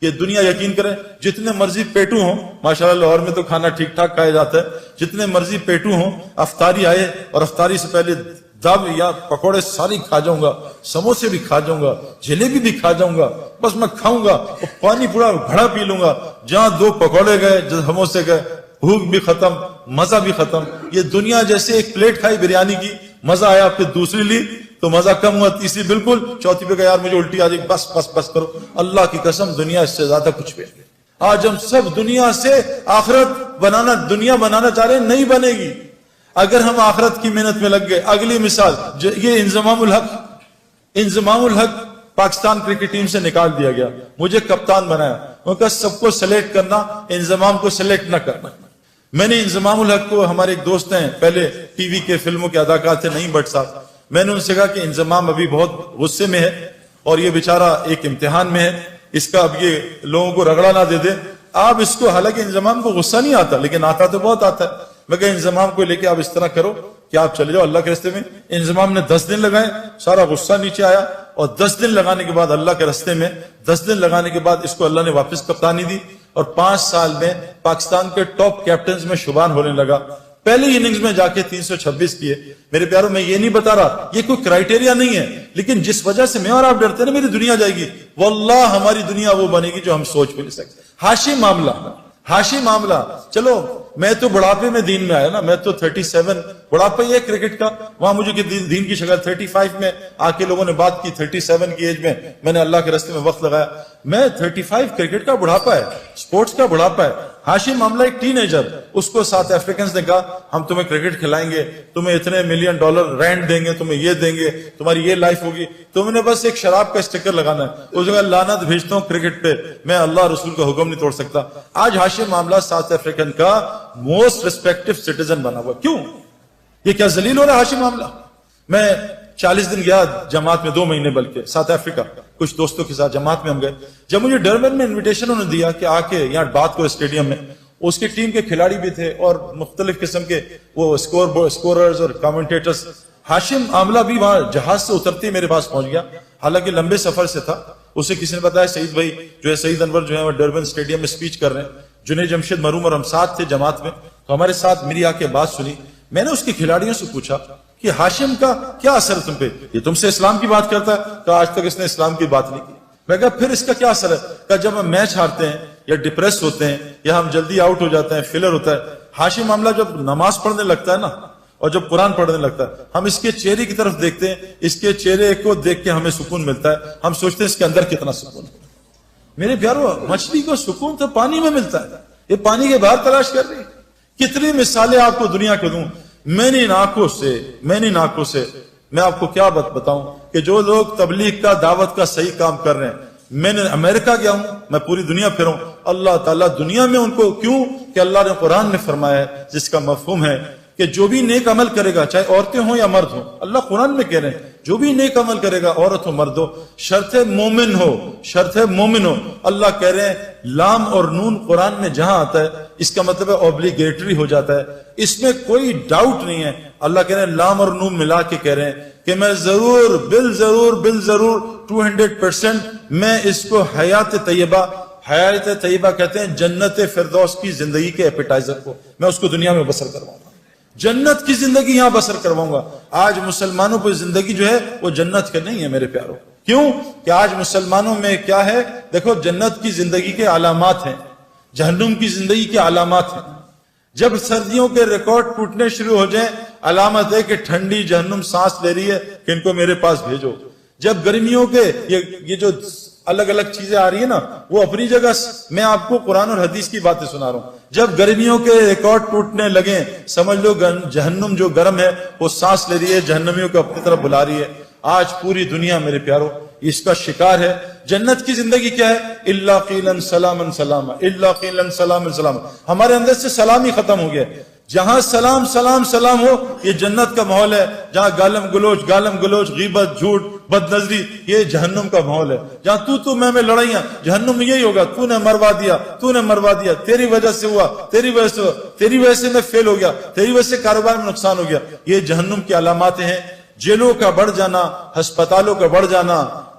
یہ دنیا یقین کریں جتنے مرضی پیٹو ہوں، ماشاءاللہ لاہور میں تو کھانا ٹھیک ٹھاک کھایا جاتا ہے، جتنے مرضی پیٹو ہوں، افطاری آئے اور افطاری سے پہلے دب یا پکوڑے ساری کھا جاؤں گا، سموسے بھی کھا جاؤں گا، جلیبی بھی کھا جاؤں گا، بس میں کھاؤں گا اور پانی پورا گھڑا پی لوں گا، جہاں 2 پکوڑے گئے، سموسے گئے، بھوک بھی ختم، مزہ بھی ختم۔ یہ دنیا جیسے ایک پلیٹ کھائی بریانی کی، مزہ آیا، پھر دوسری لی تو مزہ کم ہوا، تیسری بالکل، چوتھی پہ کہا یار مجھے الٹی آ جائے، بس کرو۔ اللہ کی قسم دنیا اس سے زیادہ کچھ بھی نہیں۔ آج ہم سب دنیا سے آخرت بنانا، دنیا بنانا چاہ رہے ہیں، نہیں بنے گی اگر ہم آخرت کی محنت میں لگ گئے۔ اگلی مثال، یہ انضمام الحق پاکستان کرکٹ ٹیم سے نکال دیا گیا، مجھے کپتان بنایا، ان کا سب کو سلیکٹ کرنا، انضمام کو سلیکٹ نہ کرنا۔ میں نے انضمام الحق کو، ہمارے ایک دوست ہیں پہلے ٹی وی کے فلموں کے اداکار تھے نعیم بٹ صاحب، میں نے ان سے کہا کہ انضمام ابھی بہت غصے میں ہے اور یہ بیچارہ ایک امتحان میں ہے، اس کا اب یہ لوگوں کو رگڑا نہ دے دے، آپ اس کو، حالانکہ انضمام کو غصہ نہیں آتا لیکن آتا تو بہت آتا ہے، میں کہا انضمام کو لے کے آپ اس طرح کرو کہ آپ چلے جاؤ اللہ کے راستے میں۔ انضمام نے 10 دن لگائے، سارا غصہ نیچے آیا، اور 10 دن لگانے کے بعد اللہ کے راستے میں، 10 دن لگانے کے بعد اس کو اللہ نے واپس کپتانی دی اور 5 سال میں پاکستان کے ٹاپ کیپٹنز میں شمار ہونے لگا۔ پہلی اننگز میں جا کے 326 کیے۔ میرے پیاروں، میں یہ نہیں بتا رہا یہ کوئی کرائیٹیریا نہیں ہے، لیکن جس وجہ سے میں اور آپ ڈرتے ہیں نا میری دنیا جائے گی، واللہ ہماری دنیا وہ بنے گی جو ہم سوچ بھی نہیں سکتے۔ ہاشی معاملہ، چلو میں تو بڑھاپے میں دین میں آیا نا، میں تو 37 بڑھاپا ہی ہے کرکٹ کا، وہاں مجھے دین کی شکل 35 میں آ کے لوگوں نے بات کی، 37 کی ایج میں نے اللہ کے راستے میں وقت لگایا۔ میں 35 کرکٹ کا بڑھاپا ہے، سپورٹس کا بڑھاپا ہے۔ ہاشم معاملہ ایک ٹین ایجر، اس کو ساؤتھ افریکنز نے کہا ہم تمہیں کرکٹ کھلائیں گے، تمہیں اتنے $1 ملین رینٹ دیں گے، تمہیں یہ دیں گے، تمہاری یہ لائف ہوگی، تم نے بس ایک شراب کا اسٹیکر لگانا ہے۔ اس جگہ لعنت بھیجتا ہوں کرکٹ پہ، میں اللہ رسول کا حکم نہیں توڑ سکتا۔ آج ہاشم معاملہ ساؤتھ افریکن کا موسٹ ریسپیکٹیو سٹیزن بنا ہوا، کیوں؟ یہ کیا ذلیل ہو رہا ہے ہاشم معاملہ؟ میں 40 دن گیا جماعت میں، 2 مہینے بلکہ، ساؤتھ افریقہ، کچھ دوستوں کے ساتھ جماعت میں ہم گئے۔ جب مجھے ڈربن میں انویٹیشن انہوں نے دیا کہ آ کے یہاں بات کرو اسٹیڈیم میں، اس کی ٹیم کے کھلاڑی بھی تھے اور مختلف قسم کے وہ اسکوررز اور کامنٹیٹرز۔ ہاشم معاملہ بھی وہاں جہاز سے اترتے میرے پاس پہنچ گیا، حالانکہ لمبے سفر سے تھا۔ اسے کسی نے بتایا سعید بھائی جو ہے، سعید انور جو ہے وہ ڈربن اسٹیڈیم میں اسپیچ کر رہے ہیں، جنید جمشید مروم اور ہم ساتھ تھے جماعت میں، تو ہمارے ساتھ میری آ کے بات سنی۔ میں نے اس کے کھلاڑیوں سے پوچھا کہ ہاشم کا کیا اثر ہے تم پہ؟ یہ تم سے اسلام کی بات کرتا ہے، کہ آج تک اس نے اسلام کی بات نہیں کی۔ میں کہا پھر اس کا کیا اثر ہے؟ کہ جب ہم میچ ہارتے ہیں یا ڈپریس ہوتے ہیں یا ہم جلدی آؤٹ ہو جاتے ہیں، فیلر ہوتا ہے، ہاشم معاملہ جب نماز پڑھنے لگتا ہے نا اور جب قرآن پڑھنے لگتا ہے، ہم اس کے چہرے کی طرف دیکھتے ہیں، اس کے چہرے کو دیکھ کے ہمیں سکون ملتا ہے، ہم سوچتے ہیں اس کے اندر کتنا سکون ہے۔ میرے پیارو، مچھلی کو سکون تو پانی میں ملتا ہے، یہ پانی کے باہر تلاش کر رہی ہے۔ کتنی مثالیں آپ کو دنیا کو دوں، میں نے آنکھوں سے میں آپ کو کیا بتاؤں کہ جو لوگ تبلیغ کا، دعوت کا صحیح کام کر رہے ہیں، میں نے امریکہ گیا ہوں، میں پوری دنیا پھروں، اللہ تعالیٰ دنیا میں ان کو، کیوں کہ اللہ نے قرآن میں فرمایا ہے جس کا مفہوم ہے کہ جو بھی نیک عمل کرے گا، چاہے عورتیں ہوں یا مرد ہوں، اللہ قرآن میں کہہ رہے ہیں جو بھی نیک عمل کرے گا، عورت ہو مرد ہو، شرط مومن ہو، اللہ کہہ رہے ہیں لام اور نون قرآن میں جہاں آتا ہے اس کا مطلب ہے اوبلیگیٹری ہو جاتا ہے، اس میں کوئی ڈاؤٹ نہیں ہے۔ اللہ کہہ رہے ہیں لام اور نون ملا کے کہہ رہے ہیں کہ میں ضرور بالضرور 200% میں اس کو حیات طیبہ کہتے ہیں جنت فردوس کی زندگی کے ایپیٹائزر کو، میں اس کو دنیا میں بسر کرواؤں گا، جنت کی زندگی یہاں بسر کرواؤں گا۔ آج مسلمانوں پر زندگی جو ہے وہ جنت کا نہیں ہے میرے پیاروں، کیوں کہ آج مسلمانوں میں کیا ہے؟ دیکھو، جنت کی زندگی کے علامات ہیں، جہنم کی زندگی کے علامات ہیں۔ جب سردیوں کے ریکارڈ ٹوٹنے شروع ہو جائیں، علامت ہے کہ ٹھنڈی جہنم سانس لے رہی ہے کہ ان کو میرے پاس بھیجو۔ جب گرمیوں کے یہ جو الگ الگ چیزیں آ رہی ہیں نا، وہ اپنی جگہ، میں آپ کو قرآن اور حدیث کی باتیں سنا رہا ہوں، جب گرمیوں کے ریکارڈ ٹوٹنے لگیں سمجھ لو جہنم جو گرم ہے وہ سانس لے رہی ہے، جہنمیوں کو اپنی طرف بلا رہی ہے۔ آج پوری دنیا میرے پیاروں اس کا شکار ہے۔ جنت کی زندگی کیا ہے؟ الا قیلا سلاما سلاما، الا قیلا سلاما سلاما، ہمارے اندر سے سلام ہی ختم ہو گیا۔ جہاں سلام سلام سلام ہو، یہ جنت کا ماحول ہے۔ جہاں گالم گلوچ، غیبت، جھوٹ، بد نظری، یہ جہنم کا ماحول ہے۔ جہاں تو میں لڑائیاں، جہنم میں یہی ہوگا، تو نے مروا دیا، تیری وجہ سے ہوا، تیری وجہ سے میں فیل ہو گیا، تیری وجہ سے کاروبار میں نقصان ہو گیا۔ یہ جہنم کی علامات ہیں۔ جیلوں کا بڑھ جانا، ہسپتالوں کا بڑھ جانا،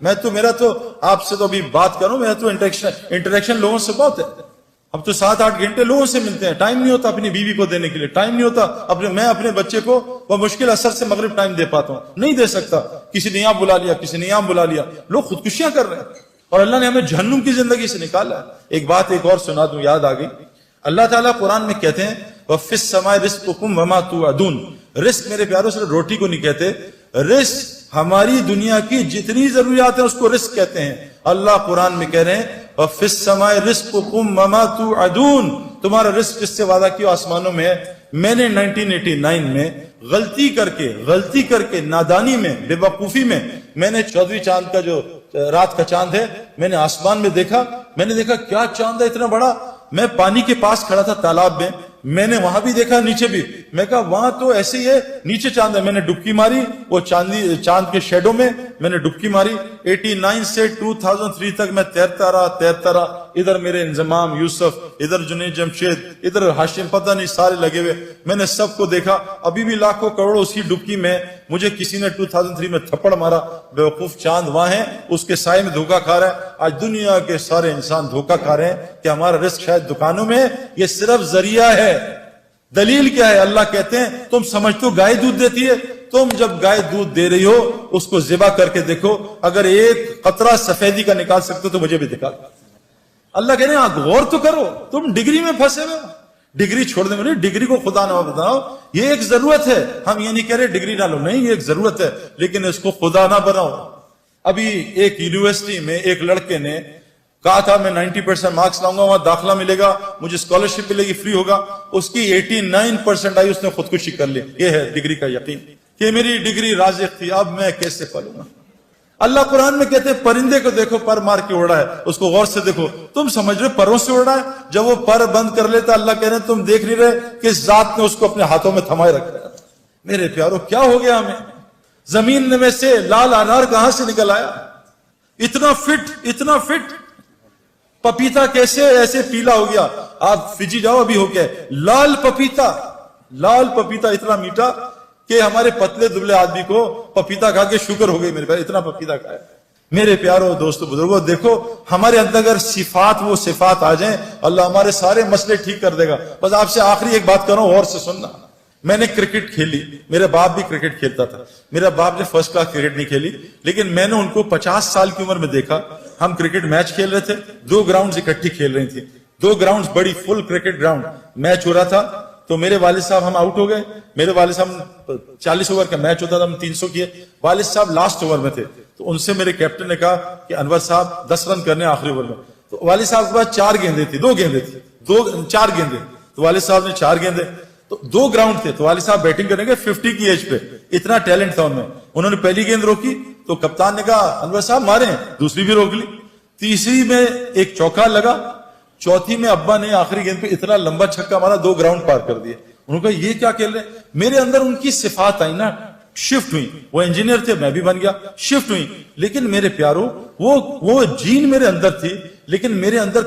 میرا تو آپ سے تو ابھی بات کروں، میرا تو انٹریکشن لوگوں سے بہت ہے. اب تو 7-8 گھنٹے لوگوں سے ملتے ہیں، ٹائم نہیں ہوتا اپنی بیوی کو دینے کے لیے، ٹائم نہیں ہوتا میں اپنے بچے کو وہ مشکل اثر سے مغرب ٹائم دے پاتا ہوں، نہیں دے سکتا. کسی نے یہاں بلا لیا، کسی نے یہاں بلا لیا، لوگ خودکشیاں کر رہے ہیں اور اللہ نے ہمیں جہنم کی زندگی سے نکالا ہے. ایک بات ایک اور سنا دوں، یاد آ گئی. اللہ تعالیٰ قرآن میں کہتے ہیں وَفِي السَّمَاءِ رِزْقُكُمْ وَمَا تُوعَدُونَ. رزق میرے پیاروں صرف روٹی کو نہیں کہتے، رزق ہماری دنیا کی جتنی ضروریات ہیں اس کو رزق کہتے ہیں. اللہ قرآن میں کہہ رہے ہیں وَفِي السَّمَاءِ رِزْقُكُمْ وَمَا تُوعَدُونَ. تمہارا رزق جس سے وعدہ کیا آسمانوں میں ہے. میں نے 1989 میں غلطی کر کے نادانی میں، بے وقوفی میں نے چودھری چاند کا جو رات کا چاند ہے میں نے آسمان میں دیکھا. میں نے دیکھا کیا چاند ہے اتنا بڑا. میں پانی کے پاس کھڑا تھا تالاب میں نے وہاں بھی دیکھا، نیچے بھی. میں کہا وہاں تو ایسے ہی ہے، نیچے چاند ہے. میں نے ڈبکی ماری وہ چاند کے شیڈو میں نے ڈبکی ماری. 89 سے 2003 تک میں تیرتا رہا. ادھر میرے انضمام یوسف، ادھر جنید جمشید، ادھر ہاشم، پتہ نہیں سارے لگے ہوئے. میں نے سب کو دیکھا. ابھی بھی لاکھوں کروڑوں اسی ڈبکی میں. مجھے کسی نے 2003 میں تھپڑ مارا. بیوقوف چاند وہاں ہے، اس کے سائے میں دھوکہ کھا رہا ہے. آج دنیا کے سارے انسان دھوکہ کھا رہے ہیں کہ ہمارا رزق شاید دکانوں میں. یہ صرف ذریعہ ہے. دلیل کیا ہے؟ اللہ کہتے ہیں تم سمجھتے ہو گائے دودھ دیتی ہے، تم جب گائے دودھ دے رہی ہو اس کو ذبح کر کے دیکھو، اگر ایک قطرہ سفیدی کا نکال سکتے ہو تو مجھے بھی دکھا. اللہ کہہ رہے ہیں غور تو کرو، تم ڈگری میں پھنسے ہوئے. ڈگری چھوڑ دیں، ڈگری کو خدا نہ بناؤ. یہ ایک ضرورت ہے، ہم یہ نہیں کہہ رہے ڈگری نہ لو، نہیں، یہ ایک ضرورت ہے، لیکن اس کو خدا نہ بناؤ. ابھی ایک یونیورسٹی میں ایک لڑکے نے کہا تھا میں 90% مارکس لاؤں گا، وہاں داخلہ ملے گا، مجھے اسکالرشپ ملے گی، فری ہوگا. اس کی 89% آئی، اس نے خودکشی کر لی. یہ ہے ڈگری کا یقین کہ میری ڈگری رازق تھی، اب میں کیسے پلوں گا. اللہ قرآن میں کہتے ہیں پرندے کو دیکھو پر مار کے اڑا ہے، اس کو غور سے دیکھو. تم سمجھ رہے پروں سے اڑا ہے؟ جب وہ پر بند کر لیتا اللہ کہہ رہے ہیں تم دیکھ نہیں رہے کہ اس ذات نے اس کو اپنے ہاتھوں میں تھمائے رکھا ہے. میرے پیارو کیا ہو گیا ہمیں؟ زمین میں سے لال انار کہاں سے نکل آیا؟ اتنا فٹ پپیتا کیسے ایسے پیلا ہو گیا؟ آپ فجی جاؤ ابھی ہو گیا لال پپیتا اتنا میٹھا کہ ہمارے پتلے دبلے آدمی کو پپیتا کھا کے شوگر ہو گئی. میرے پیار اتنا پپیتا کھایا. میرے پیارو دوستو بزرگوں دیکھو ہمارے اندر اگر وہ صفات آ جائیں اللہ ہمارے سارے مسئلے ٹھیک کر دے گا. بس آپ سے آخری ایک بات کروں اور سے سننا. میں نے کرکٹ کھیلی، میرا باپ بھی کرکٹ کھیلتا تھا. میرا باپ نے فرسٹ کلاس کرکٹ نہیں کھیلی، لیکن میں نے ان کو 50 سال کی عمر میں دیکھا. ہم کرکٹ میچ کھیل رہے تھے، 2 گراؤنڈز اکٹھی کھیل رہی تھی. 2 گراؤنڈز بڑی فل کرکٹ گراؤنڈ. میچ ہو رہا تھا تو میرے والد صاحب ہم آؤٹ ہو گئے. میرے والد صاحب 40 اوور کا میچ ہوتا تھا، ہم 300 کیے. والد صاحب لاسٹ اوور میں تھے تو ان سے میرے کیپٹن نے کہا کہ انور صاحب 10 رن کرنے آخری اوور میں. تو والد صاحب کے پاس 4 گیندیں تھی، 2 گیندیں تھی، 4 گیندیں. تو والد صاحب نے 4 گیندیں، تو 2 گراؤنڈ تھے تو والد صاحب بیٹنگ کریں گے 50 کی ایج پہ. اتنا ٹیلنٹ تھا ان میں. انہوں نے پہلی گیند روکی تو کپتان نے کہا انور صاحب ماریں، دوسری بھی روک لی. تیسری میں ایک چوکا لگا، چوتھی میں ابا نے آخری گیند پہ اتنا لمبا چھکا مارا 2 گراؤنڈ پار کر دیے. انہوں نے کہا یہ کیا کھیل رہے ہیں؟ میرے اندر ان کی صفات آئی نا، شفٹ ہوئی. وہ انجینئر تھے، میں بھی بن گیا، شفٹ ہوئی. لیکن میرے پیارو وہ جین میرے اندر تھی، لیکن میرے اندر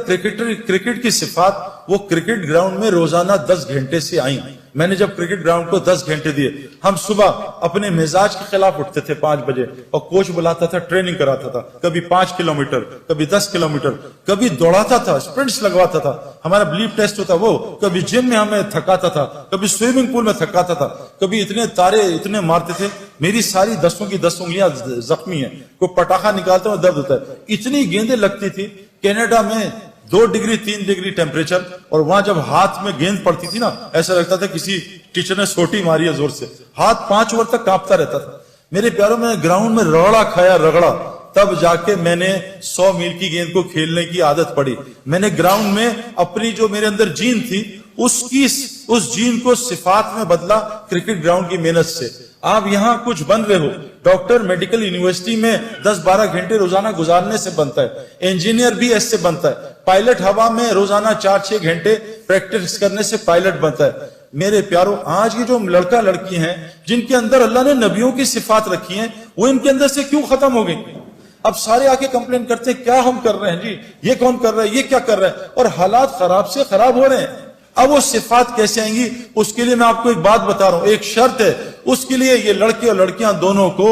کرکٹ کی صفات وہ کرکٹ گراؤنڈ میں روزانہ 10 گھنٹے سے آئیں. میں نے جب کرکٹ گراؤنڈ کو 10 گھنٹے دیے، ہم صبح اپنے مزاج کے خلاف اٹھتے تھے 5 بجے اور کوچ بلاتا تھا، ٹریننگ کراتا تھا. کبھی 5 کلومیٹر، کبھی 10 کلومیٹر، کبھی دوڑاتا تھا، اسپرنٹس لگواتا تھا. ہمارا بلیپ ٹیسٹ ہوتا وہ. کبھی جم میں ہمیں تھکاتا تھا، کبھی سوئمنگ پول میں تھکاتا تھا، کبھی اتنے تارے اتنے مارتے تھے. میری ساری 10 کی 10 انگلیاں زخمی ہیں. کوئی پٹاخہ نکالتا ہوں درد ہوتا ہے. اتنی گیندیں لگتی تھی. کینیڈا میں 2 ڈگری 3 ڈگری ٹیمپریچر، اور وہاں جب ہاتھ میں گیند پڑتی تھی نا ایسا لگتا تھا کسی ٹیچر نے سوٹی ماری ہے زور سے. ہاتھ 5 اوور تک کانپتا رہتا تھا. میرے پیاروں میں گراؤنڈ میں رگڑا تب جا کے میں نے 100 میل کی گیند کو کھیلنے کی عادت پڑی. میں نے گراؤنڈ میں اپنی جو میرے اندر جین تھی اس جین کو صفات میں بدلا کرکٹ گراؤنڈ کی محنت سے. آپ یہاں کچھ بن رہے ہو، ڈاکٹر میڈیکل یونیورسٹی میں 10-12 گھنٹے روزانہ گزارنے سے بنتا ہے. انجینئر بھی ایسے بنتا ہے. پائلٹ ہوا میں روزانہ 4-6 گھنٹے پریکٹس کرنے سے پائلٹ بنتا ہے. میرے پیارو آج کی جو لڑکا لڑکی ہیں جن کے اندر اللہ نے نبیوں کی صفات رکھی ہیں وہ ان کے اندر سے کیوں ختم ہو گئی؟ اب سارے آ کے کمپلین کرتے ہیں کیا ہم کر رہے ہیں جی، یہ کون کر رہا ہے، یہ کیا کر رہا ہے، اور حالات خراب سے خراب ہو رہے ہیں. اب وہ صفات کیسے آئیں گی؟ اس کے لیے میں آپ کو ایک بات بتا رہا ہوں، ایک شرط ہے. اس کے لیے یہ لڑکے اور لڑکیاں دونوں کو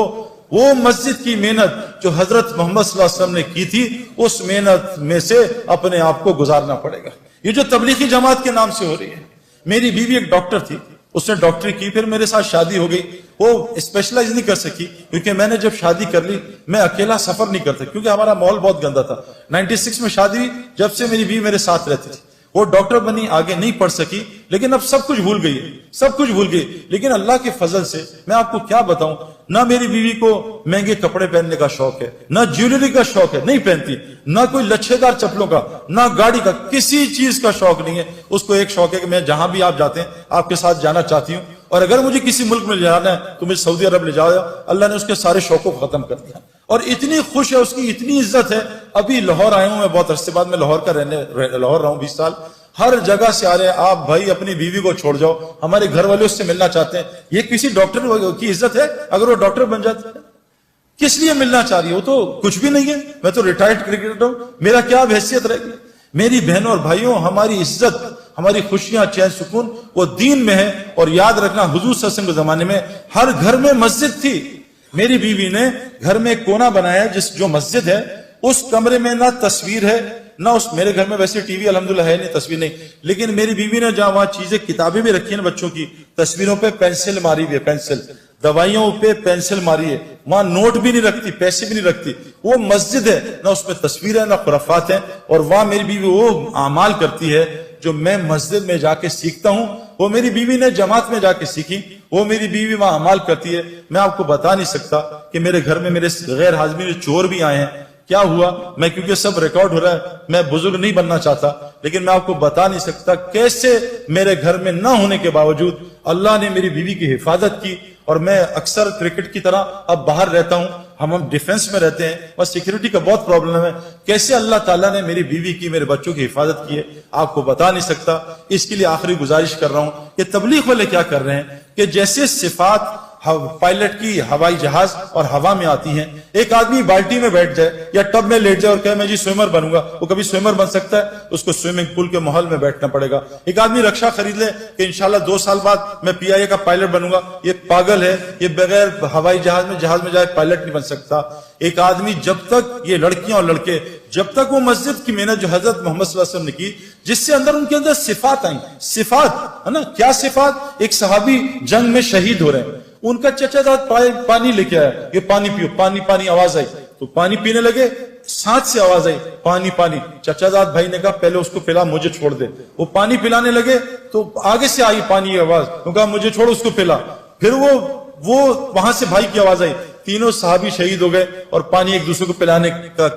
وہ مسجد کی محنت جو حضرت محمد صلی اللہ علیہ وسلم نے کی تھی اس محنت میں سے اپنے آپ کو گزارنا پڑے گا. یہ جو تبلیغی جماعت کے نام سے ہو رہی ہے. میری بیوی ایک ڈاکٹر تھی, اس نے ڈاکٹری کی, پھر میرے ساتھ شادی ہو گئی. وہ اسپیشلائز نہیں کر سکی کیونکہ میں نے جب شادی کر لی میں اکیلا سفر نہیں کرتا کیونکہ ہمارا ماحول بہت گندا تھا. 96 میں شادی ہوئی, جب سے میری بیوی میرے ساتھ رہتی تھی. وہ ڈاکٹر بنی, آگے نہیں پڑھ سکی, لیکن اب سب کچھ بھول گئی, سب کچھ بھول گئی. لیکن اللہ کے فضل سے میں آپ کو کیا بتاؤں, نہ میری بیوی کو مہنگے کپڑے پہننے کا شوق ہے, نہ جیولری کا شوق ہے, نہیں پہنتی, نہ کوئی لچھے دار چپلوں کا, نہ گاڑی کا, کسی چیز کا شوق نہیں ہے. اس کو ایک شوق ہے کہ میں جہاں بھی آپ جاتے ہیں آپ کے ساتھ جانا چاہتی ہوں, اور اگر مجھے کسی ملک میں لے جانا ہے تو مجھے سعودی عرب لے جاؤ. اللہ نے اس کے سارے شوقوں کو ختم کر دیا, اور اتنی خوش ہے, اس کی اتنی عزت ہے. ابھی لاہور آیا ہوں میں, بہت عرصے بعد میں لاہور کا لاہور رہا ہوں 20 سال. ہر جگہ سے آ رہے ہیں, آپ بھائی اپنی بیوی کو چھوڑ جاؤ, ہمارے گھر والے اس سے ملنا چاہتے ہیں. یہ کسی ڈاکٹر کی عزت ہے اگر وہ ڈاکٹر بن جاتا ہے؟ کس لیے ملنا چاہ رہی ہے؟ وہ تو کچھ بھی نہیں ہے. میں تو ریٹائرڈ کرکٹر ہوں, میرا کیا حیثیت رہے گی؟ میری بہنوں اور بھائیوں, ہماری عزت, ہماری خوشیاں, چین سکون وہ دین میں ہے. اور یاد رکھنا حضور صلی اللہ علیہ وسلم کے زمانے میں ہر گھر میں مسجد تھی. میری بیوی نے گھر میں ایک کونا بنایا جو مسجد ہے, اس کمرے میں نہ تصویر ہے نہ اس, میرے گھر میں ویسے ٹی وی الحمدللہ ہے نہیں, تصویر نہیں, لیکن میری بیوی نے جہاں وہاں چیزیں, کتابیں بھی رکھی ہیں بچوں کی, تصویروں پہ پینسل ماری ہوئی ہے, پینسل, دوائیوں پہ پینسل ماری ہے, وہاں نوٹ بھی نہیں رکھتی, پیسے بھی نہیں رکھتی. وہ مسجد ہے, نہ اس میں تصویر ہے نہ خرافات ہیں. اور وہاں میری بیوی وہ اعمال کرتی ہے جو میں مسجد میں جا کے سیکھتا ہوں, وہ میری بیوی نے جماعت میں جا کے سیکھی. وہ میری بیوی وہاں اعمال کرتی ہے. میں آپ کو بتا نہیں سکتا کہ میرے گھر میں میرے غیر حاضرین چور بھی آئے ہیں. کیا ہوا, میں کیونکہ سب ریکارڈ ہو رہا ہے, میں بزرگ نہیں بننا چاہتا, لیکن میں آپ کو بتا نہیں سکتا کیسے میرے گھر میں نہ ہونے کے باوجود اللہ نے میری بیوی کی حفاظت کی. اور میں اکثر کرکٹ کی طرح اب باہر رہتا ہوں, ہم ڈیفنس میں رہتے ہیں, بس سیکیورٹی کا بہت پرابلم ہے. کیسے اللہ تعالیٰ نے میری بیوی کی, میرے بچوں کی حفاظت کی ہے آپ کو بتا نہیں سکتا. اس کے لیے آخری گزارش کر رہا ہوں کہ تبلیغ والے کیا کر رہے ہیں کہ جیسے صفات پائلٹ کی ہوائی جہاز اور ہوا میں آتی ہیں, ایک آدمی بالٹی میں بیٹھ جائے یا ٹب میں لیٹ جائے اور کہے میں جی سوئمر بنوں گا, وہ کبھی سوئمر بن سکتا ہے؟ اس کو سوئمنگ پول کے ماحول میں بیٹھنا پڑے گا. ایک آدمی رکشا خرید لے کہ انشاءاللہ 2 سال بعد میں PIA کا پائلٹ بنوں گا, یہ پاگل ہے, یہ بغیر ہوائی جہاز میں جائے پائلٹ نہیں بن سکتا. ایک آدمی جب تک, یہ لڑکیاں اور لڑکے, جب تک وہ مسجد کی محنت جو حضرت محمد صلی اللہ علیہ وسلم نے کی, جس سے ان کے اندر صفات آئیں, صفات ہے نا, کیا صفات؟ ایک صحابی جنگ میں شہید ہو رہے ہیں, ان کا چچا داد پانی لے کے آیا, یہ پانی پیو, پانی پانی آواز آئی تو پانی پینے لگے, ساتھ سے آواز آئی پانی پانی. چچا داد بھائی نے کہا پہلے اس کو پلا, مجھے چھوڑ دے. وہ پانی پلانے لگے تو آگے سے آئی پانی کی آواز, تو کہا مجھے چھوڑ, اس کو پلا. پھر وہ وہاں سے بھائی کی آواز آئی, تینوں صحابی شہید ہو گئے اور پانی ایک دوسرے کو پلانے کا